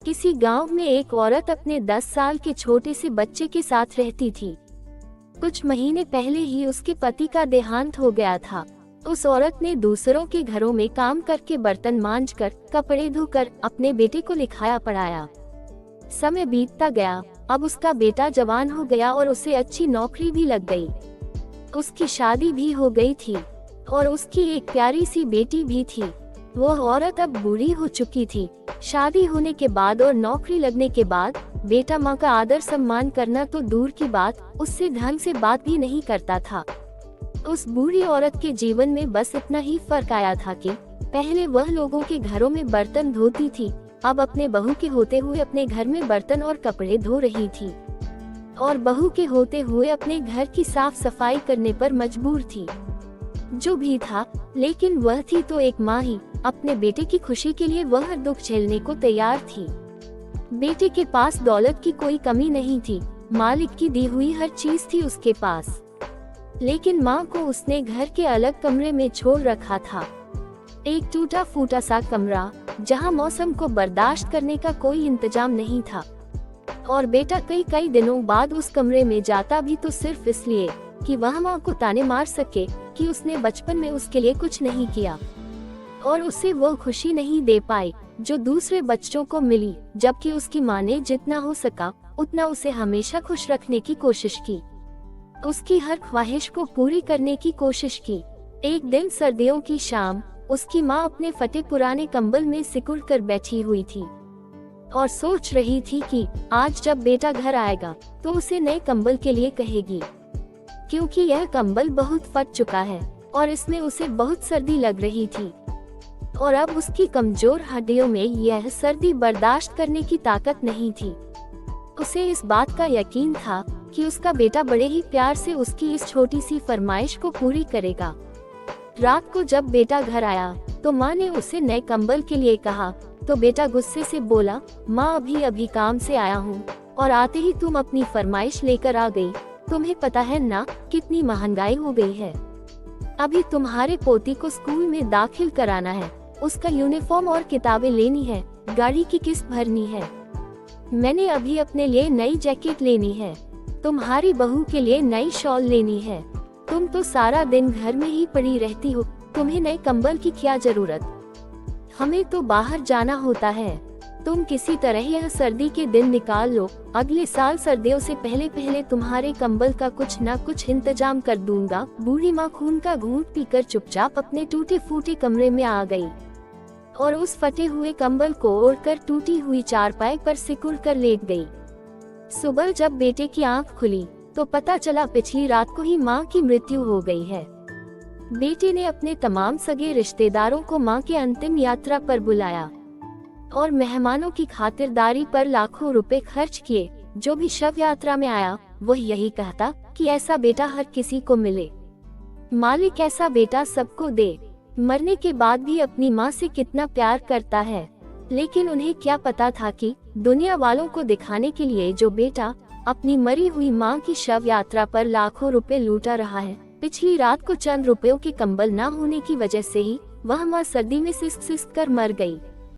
किसी गांव में एक औरत अपने 10 साल के छोटे से बच्चे के साथ रहती थी। कुछ महीने पहले ही उसके पति का देहांत हो गया था। उस औरत ने दूसरों के घरों में काम करके बर्तन मांजकर, कपड़े धोकर अपने बेटे को लिखाया पढ़ाया। समय बीतता गया। अब उसका बेटा जवान हो गया और उसे अच्छी नौकरी भी लग गई। उसकी शादी भी हो गई थी और उसकी एक प्यारी सी बेटी भी थी। वो औरत अब बूढ़ी हो चुकी थी। शादी होने के बाद और नौकरी लगने के बाद बेटा माँ का आदर सम्मान करना तो दूर की बात, उससे ढंग से बात भी नहीं करता था। उस बूढ़ी औरत के जीवन में बस इतना ही फर्क आया था कि पहले वह लोगों के घरों में बर्तन धोती थी, अब अपने बहू के होते हुए अपने घर में बर्तन और कपड़े धो रही थी और बहू के होते हुए अपने घर की साफ सफाई करने पर मजबूर थी। जो भी था, लेकिन वह थी तो एक माँ ही। अपने बेटे की खुशी के लिए वह हर दुख झेलने को तैयार थी। बेटे के पास दौलत की कोई कमी नहीं थी, मालिक की दी हुई हर चीज थी उसके पास, लेकिन माँ को उसने घर के अलग कमरे में छोड़ रखा था। एक टूटा फूटा सा कमरा, जहाँ मौसम को बर्दाश्त करने का कोई इंतजाम नहीं था। और बेटा कई दिनों बाद उस कमरे में जाता भी तो सिर्फ इसलिए कि वह माँ को ताने मार सके कि उसने बचपन में उसके लिए कुछ नहीं किया और उसे वो खुशी नहीं दे पाई जो दूसरे बच्चों को मिली, जबकि उसकी माँ ने जितना हो सका उतना उसे हमेशा खुश रखने की कोशिश की, उसकी हर ख्वाहिश को पूरी करने की कोशिश की। एक दिन सर्दियों की शाम, उसकी माँ अपने फटे पुराने कंबल में सिकुड़ कर बैठी हुई थी और सोच रही थी कि आज जब बेटा घर आएगा तो उसे नए कंबल के लिए कहेगी, क्योंकि यह कंबल बहुत फट चुका है और इसमें उसे बहुत सर्दी लग रही थी और अब उसकी कमजोर हड्डियों में यह सर्दी बर्दाश्त करने की ताकत नहीं थी। उसे इस बात का यकीन था कि उसका बेटा बड़े ही प्यार से उसकी इस छोटी सी फरमाइश को पूरी करेगा। रात को जब बेटा घर आया तो माँ ने उसे नए कंबल के लिए कहा तो बेटा गुस्से से बोला, माँ अभी काम से आया हूँ और आते ही तुम अपनी फरमाइश लेकर आ गई। तुम्हें पता है ना कितनी महंगाई हो गई है। अभी तुम्हारे पोती को स्कूल में दाखिल कराना है, उसका यूनिफॉर्म और किताबें लेनी है, गाड़ी की किस्त भरनी है। मैंने अभी अपने लिए नई जैकेट लेनी है, तुम्हारी बहू के लिए नई शॉल लेनी है। तुम तो सारा दिन घर में ही पड़ी रहती हो, तुम्हें नए कंबल की क्या जरूरत। हमें तो बाहर जाना होता है। तुम किसी तरह यह सर्दी के दिन निकाल लो, अगले साल सर्दियों से पहले तुम्हारे कंबल का कुछ न कुछ इंतजाम कर दूंगा। बूढ़ी माँ खून का घूंट पीकर चुपचाप अपने टूटे फूटे कमरे में आ गई और उस फटे हुए कंबल को ओढ़कर टूटी हुई चारपाई पर सिकुड़ कर लेट गई। सुबह जब बेटे की आंख खुली तो पता चला पिछली रात को ही माँ की मृत्यु हो गई है। बेटे ने अपने तमाम सगे रिश्तेदारों को माँ के अंतिम यात्रा पर बुलाया और मेहमानों की खातिरदारी पर लाखों रुपए खर्च किए। जो भी शव यात्रा में आया वह यही कहता कि ऐसा बेटा हर किसी को मिले, मालिक ऐसा बेटा सबको दे। मरने के बाद भी अपनी माँ से कितना प्यार करता है, लेकिन उन्हें क्या पता था कि दुनिया वालों को दिखाने के लिए जो बेटा अपनी मरी हुई माँ की शव यात्रा पर लाखों रुपए लूटा रहा है, पिछली रात को चंद रुपयों के कंबल न होने की वजह से ही वह माँ सर्दी में सिसक कर मर गई।